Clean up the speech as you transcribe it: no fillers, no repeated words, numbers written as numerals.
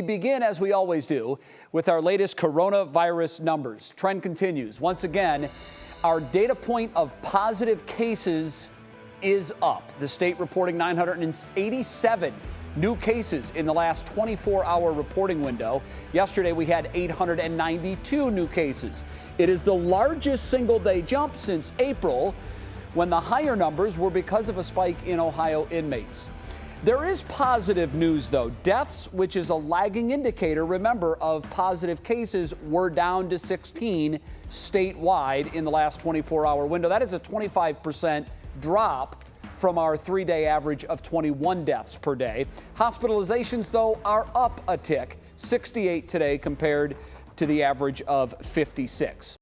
We begin, as we always do, with our latest coronavirus numbers. Trend continues. Once again, our data point of positive cases is up. The state reporting 987 new cases in the last 24-hour reporting window. Yesterday, we had 892 new cases. It is the largest single-day jump since April, when the higher numbers were because of a spike in Ohio inmates. There is positive news, though. Deaths, which is a lagging indicator, remember, of positive cases, were down to 16 statewide in the last 24-hour window. That is a 25% drop from our three-day average of 21 deaths per day. Hospitalizations, though, are up a tick, 68 today compared to the average of 56.